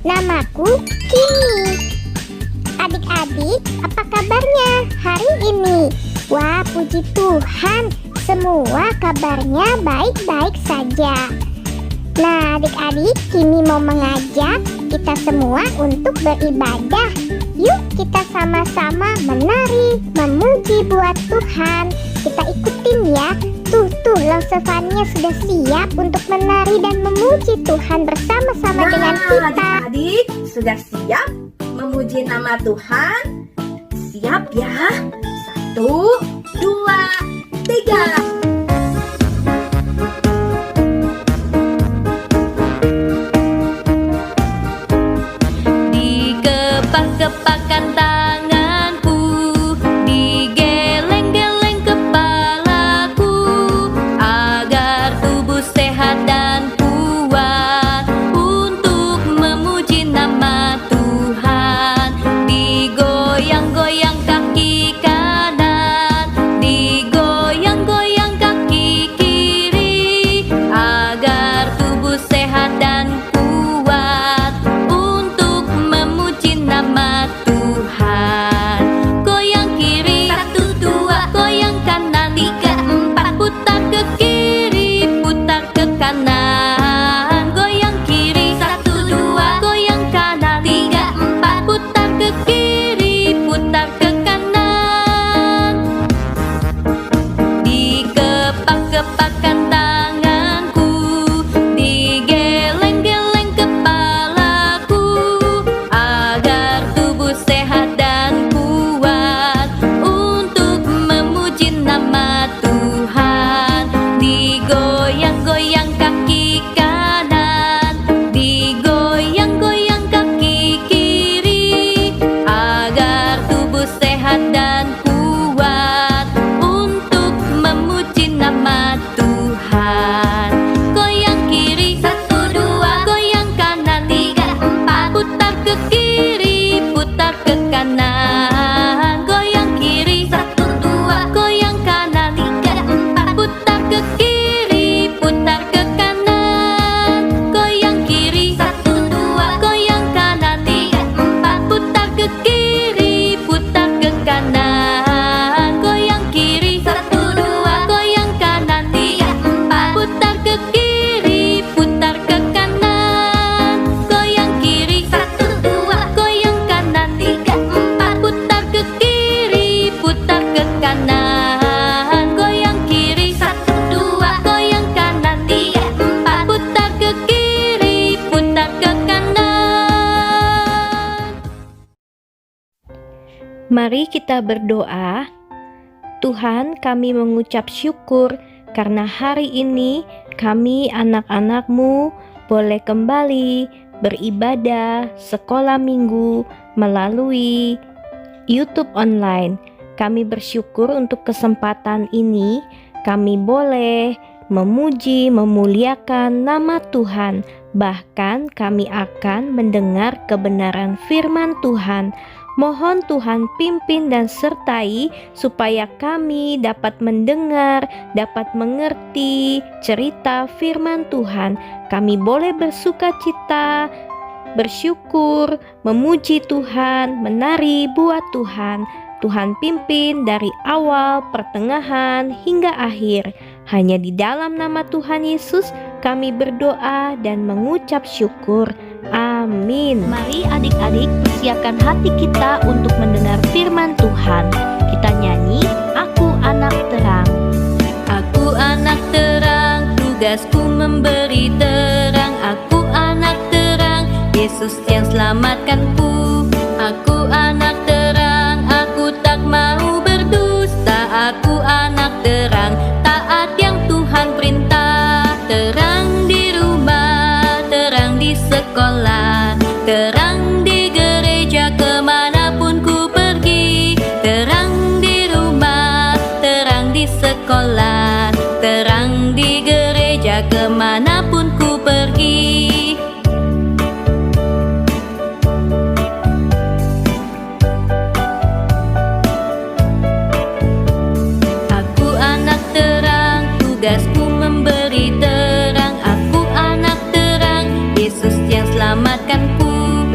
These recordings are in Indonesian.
Namaku Kimi. Adik-adik, apa kabarnya hari ini? Wah, puji Tuhan, semua kabarnya baik-baik saja. Nah, adik-adik, Kimi mau mengajak kita semua untuk beribadah. Yuk kita sama-sama menari, memuji buat Tuhan. Kita ikutin ya. Tuh, langsefannya sudah siap untuk menari dan memuji Tuhan bersama-sama dengan kita. Adik-adik sudah siap memuji nama Tuhan? Siap ya? 1, 2, 3. Dikepak-kepakkan tanganku, digeleng-geleng kepalaku, agar tubuh sehat dan kuat untuk memuji nama Tuhan. Digoyang-goyang kaki kanan, digoyang-goyang kaki kiri, agar tubuh sehat dan kuat untuk memuji nama Tuhan. Goyang kiri, 1, 2, goyang kanan, 3, 4, putar ke kiri, putar ke kanan. Goyang kiri, 1, 2, goyang kanan, 3, 4, putar ke kiri, putar ke kanan. Dikepak-kepakkan tanganku, digeleng-geleng kepalaku, agar tubuh sehat dan kuat untuk memuji nama Tuhan. Digoyang-goyang kaki kanan, digoyang-goyang kaki kiri, agar tubuh sehat dan kuat untuk memuji nama Tuhan. Goyang kiri, 1, 2, goyang kanan, 3, 4, putar ke kiri, putar ke kanan. Goyang kiri, 1, 2, goyang kanan, 3, 4, putar ke kiri, putar ke kanan. Goyang kiri, 1, 2, goyang kanan, 3, 4, putar ke kiri, putar ke kanan. Goyang kiri, 1, 2, goyang kanan, 3, 4, putar ke kiri, putar ke kanan. Goyang kiri, 1, 2, goyang kanan, 3, 4, putar ke kiri, putar ke kanan. Goyang kiri, 1, 2, goyang kanan, 3, 4, putar ke kiri, putar ke kanan. Mari kita berdoa. Tuhan, kami mengucap syukur karena hari ini kami anak-anak-Mu boleh kembali beribadah sekolah minggu melalui YouTube online. Kami bersyukur untuk kesempatan ini. Kami boleh memuji, memuliakan nama Tuhan. Bahkan kami akan mendengar kebenaran firman Tuhan. Mohon Tuhan pimpin dan sertai supaya kami dapat mendengar, dapat mengerti cerita firman Tuhan. Kami boleh bersuka cita, bersyukur, memuji Tuhan, menari buat Tuhan. Tuhan pimpin dari awal, pertengahan, hingga akhir. Hanya di dalam nama Tuhan Yesus kami berdoa dan mengucap syukur. Amin. Mari adik-adik persiapkan hati kita untuk mendengar firman Tuhan. Kita nyanyi, Aku Anak Terang. Aku anak terang, tugasku memberi terang. Aku anak terang, Yesus yang selamatkanku. Aku anak terang, aku tak mau berdusta. Aku anak terang, taat yang Tuhan perintah. Terang di rumah, terang di sekolah, terang di gereja kemanapun ku pergi. Terang di rumah, terang di sekolah, terang di gereja kemanapun ku pergi. Aku anak terang, tugasku memberi terang. Aku anak terang, Yesus yang selamatkanku.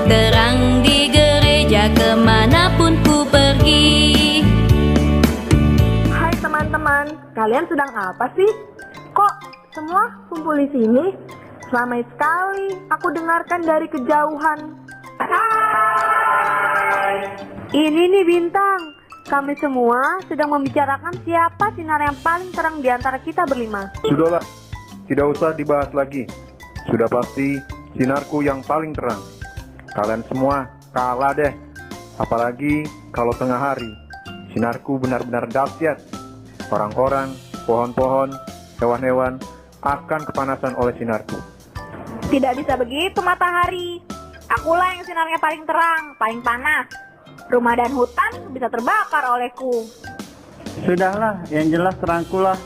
terang di gereja kemanapun ku pergi. Hai teman-teman, kalian sedang apa sih? Kok semua kumpul di sini? Ramai sekali aku dengarkan dari kejauhan. Ini nih Bintang, kami semua sedang membicarakan siapa sinar yang paling terang di antara kita berlima. Sudahlah, tidak usah dibahas lagi. Sudah pasti sinarku yang paling terang. Kalian semua kalah deh. Apalagi kalau tengah hari. Sinarku benar-benar dahsyat. Orang-orang, pohon-pohon, hewan-hewan akan kepanasan oleh sinarku. Tidak bisa begitu matahari. Akulah yang sinarnya paling terang, paling panas. Rumah dan hutan bisa terbakar olehku. Sudahlah, yang jelas terangkulah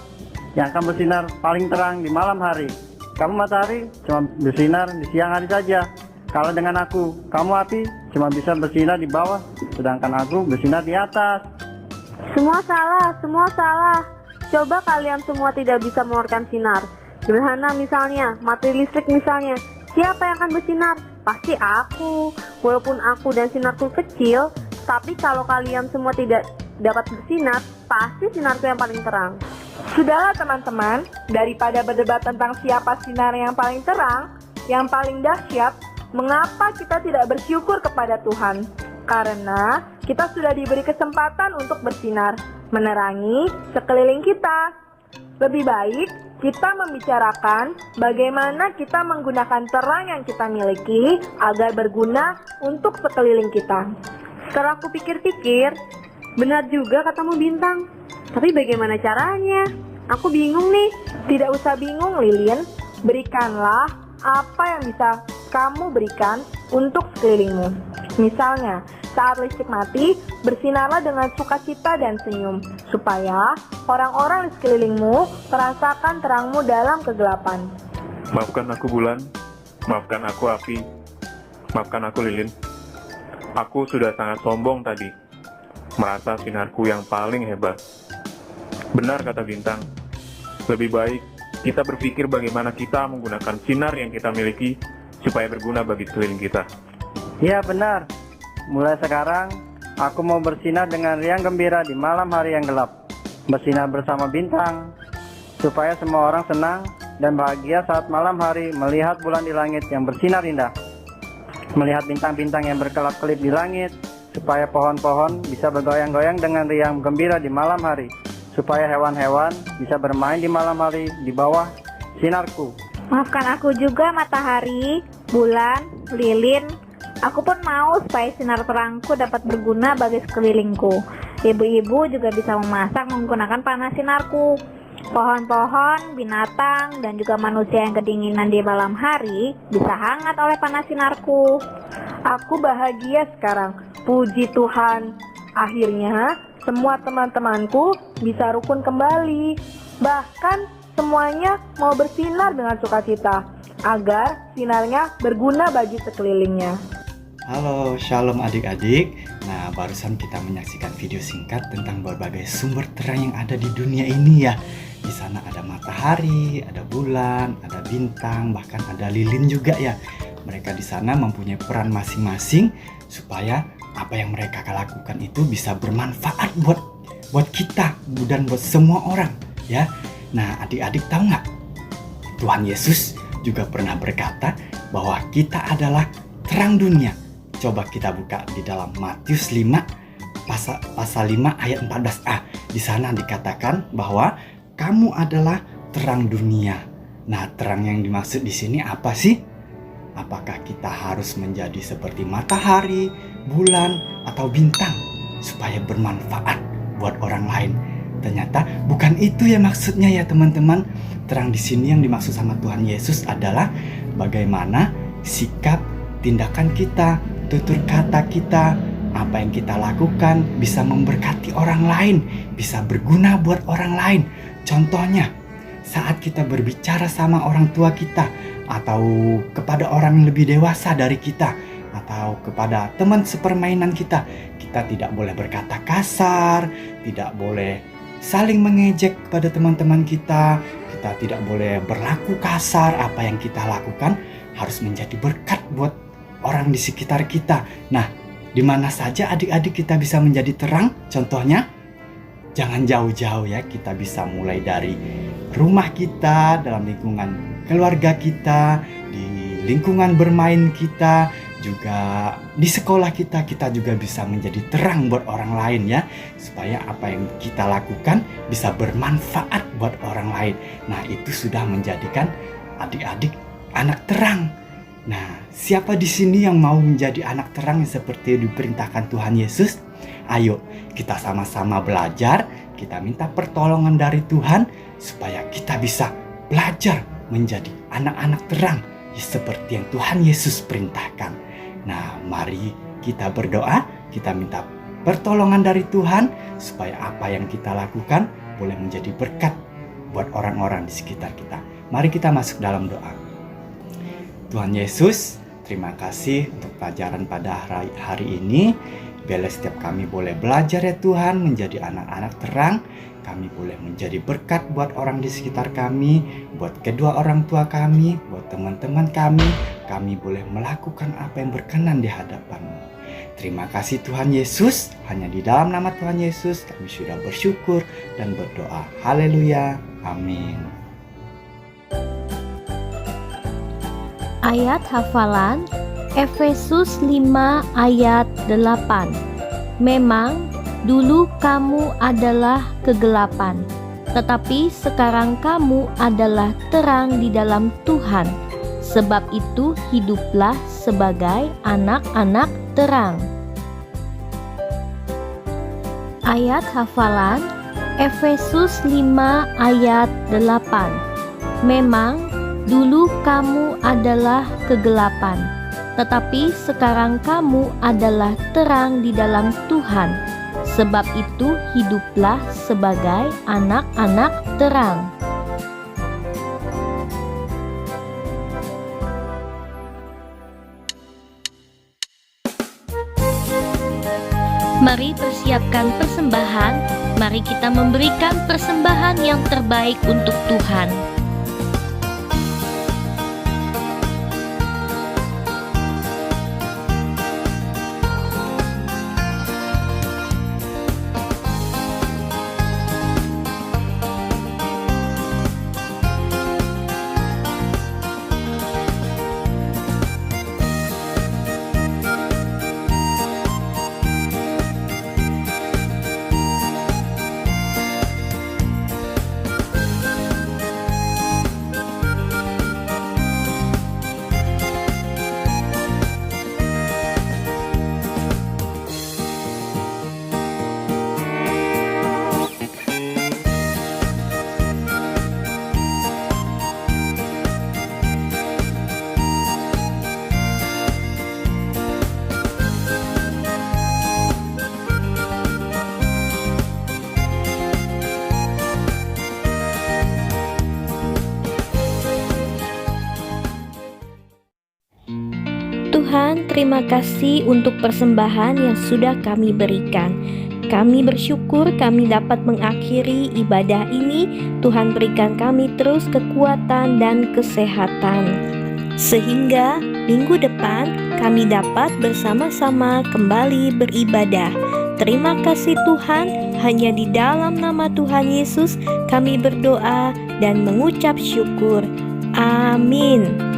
yang akan bersinar paling terang di malam hari. Kamu matahari cuma bersinar di siang hari saja. Kalau dengan aku, kamu api cuma bisa bersinar di bawah, sedangkan aku bersinar di atas. Semua salah. Coba kalian semua tidak bisa mengeluarkan sinar. Gerhana misalnya, mati listrik misalnya. Siapa yang akan bersinar? Pasti aku. Walaupun aku dan sinarku kecil, tapi kalau kalian semua tidak dapat bersinar, pasti sinarku yang paling terang. Sudahlah teman-teman, daripada berdebat tentang siapa sinar yang paling terang, yang paling dahsyat, mengapa kita tidak bersyukur kepada Tuhan? Karena kita sudah diberi kesempatan untuk bersinar, menerangi sekeliling kita. Lebih baik kita membicarakan bagaimana kita menggunakan terang yang kita miliki agar berguna untuk sekeliling kita. Setelah aku pikir-pikir, benar juga katamu Bintang. Tapi bagaimana caranya? Aku bingung nih. Tidak usah bingung Lilin. Berikanlah apa yang bisa kamu berikan untuk sekelilingmu. Misalnya, saat listrik mati, bersinarlah dengan sukacita dan senyum, supaya orang-orang di sekelilingmu merasakan terangmu dalam kegelapan. Maafkan aku bulan, maafkan aku api, maafkan aku lilin. Aku sudah sangat sombong tadi, merasa sinarku yang paling hebat. Benar kata Bintang, lebih baik kita berpikir bagaimana kita menggunakan sinar yang kita miliki supaya berguna bagi sekeliling kita. Ya benar, mulai sekarang aku mau bersinar dengan riang gembira di malam hari yang gelap. Bersinar bersama Bintang, supaya semua orang senang dan bahagia saat malam hari melihat bulan di langit yang bersinar indah. Melihat bintang-bintang yang berkelap-kelip di langit, supaya pohon-pohon bisa bergoyang-goyang dengan riang gembira di malam hari, supaya hewan-hewan bisa bermain di malam hari di bawah sinarku. Maafkan aku juga matahari, bulan, lilin. Aku pun mau supaya sinar terangku dapat berguna bagi sekelilingku. Ibu-ibu juga bisa memasak menggunakan panas sinarku. Pohon-pohon, binatang, dan juga manusia yang kedinginan di malam hari bisa hangat oleh panas sinarku. Aku bahagia sekarang, puji Tuhan. Akhirnya, semua teman-temanku bisa rukun kembali. Bahkan, semuanya mau bersinar dengan sukacita, agar sinarnya berguna bagi sekelilingnya. Halo, shalom adik-adik. Nah, barusan kita menyaksikan video singkat tentang berbagai sumber terang yang ada di dunia ini ya. Di sana ada matahari, ada bulan, ada bintang, bahkan ada lilin juga ya. Mereka di sana mempunyai peran masing-masing supaya apa yang mereka lakukan itu bisa bermanfaat buat kita dan buat semua orang ya. Nah, adik-adik tahu nggak? Tuhan Yesus juga pernah berkata bahwa kita adalah terang dunia. Coba kita buka di dalam Matius 5 pasal 5 ayat 14a. Di sana dikatakan bahwa kamu adalah terang dunia. Nah, terang yang dimaksud di sini apa sih? Apakah kita harus menjadi seperti matahari, bulan, atau bintang supaya bermanfaat buat orang lain? Ternyata bukan itu ya maksudnya ya teman-teman. Terang di sini yang dimaksud sama Tuhan Yesus adalah bagaimana sikap, tindakan kita, tutur kata kita, apa yang kita lakukan bisa memberkati orang lain, bisa berguna buat orang lain. Contohnya, saat kita berbicara sama orang tua kita, atau kepada orang yang lebih dewasa dari kita, atau kepada teman sepermainan kita, kita tidak boleh berkata kasar, tidak boleh saling mengejek kepada teman-teman kita tidak boleh berlaku kasar. Apa yang kita lakukan harus menjadi berkat buat orang di sekitar kita. Nah, di mana saja adik-adik kita bisa menjadi terang? Contohnya, jangan jauh-jauh ya, kita bisa mulai dari rumah kita, dalam lingkungan keluarga kita, di lingkungan bermain kita, juga di sekolah kita juga bisa menjadi terang buat orang lain ya, supaya apa yang kita lakukan bisa bermanfaat buat orang lain. Nah, itu sudah menjadikan adik-adik anak terang. Nah, siapa di sini yang mau menjadi anak terang yang seperti diperintahkan Tuhan Yesus? Ayo, kita sama-sama belajar, kita minta pertolongan dari Tuhan supaya kita bisa belajar menjadi anak-anak terang seperti yang Tuhan Yesus perintahkan. Nah, mari kita berdoa, kita minta pertolongan dari Tuhan supaya apa yang kita lakukan boleh menjadi berkat buat orang-orang di sekitar kita. Mari kita masuk dalam doa. Tuhan Yesus, terima kasih untuk pelajaran pada hari ini. Biarlah setiap kami boleh belajar ya Tuhan, menjadi anak-anak terang. Kami boleh menjadi berkat buat orang di sekitar kami, buat kedua orang tua kami, buat teman-teman kami. Kami boleh melakukan apa yang berkenan di hadapan-Mu. Terima kasih Tuhan Yesus. Hanya di dalam nama Tuhan Yesus kami sudah bersyukur dan berdoa. Haleluya. Amin. Ayat hafalan Efesus 5 ayat 8. Memang dulu kamu adalah kegelapan, tetapi sekarang kamu adalah terang di dalam Tuhan. Sebab itu hiduplah sebagai anak-anak terang. Ayat hafalan Efesus 5 ayat 8. Memang dulu kamu adalah kegelapan, tetapi sekarang kamu adalah terang di dalam Tuhan. Sebab itu hiduplah sebagai anak-anak terang. Mari persiapkan persembahan. Mari kita memberikan persembahan yang terbaik untuk Tuhan. Tuhan, terima kasih untuk persembahan yang sudah kami berikan. Kami bersyukur kami dapat mengakhiri ibadah ini. Tuhan berikan kami terus kekuatan dan kesehatan, sehingga minggu depan kami dapat bersama-sama kembali beribadah. Terima kasih Tuhan, hanya di dalam nama Tuhan Yesus kami berdoa dan mengucap syukur. Amin.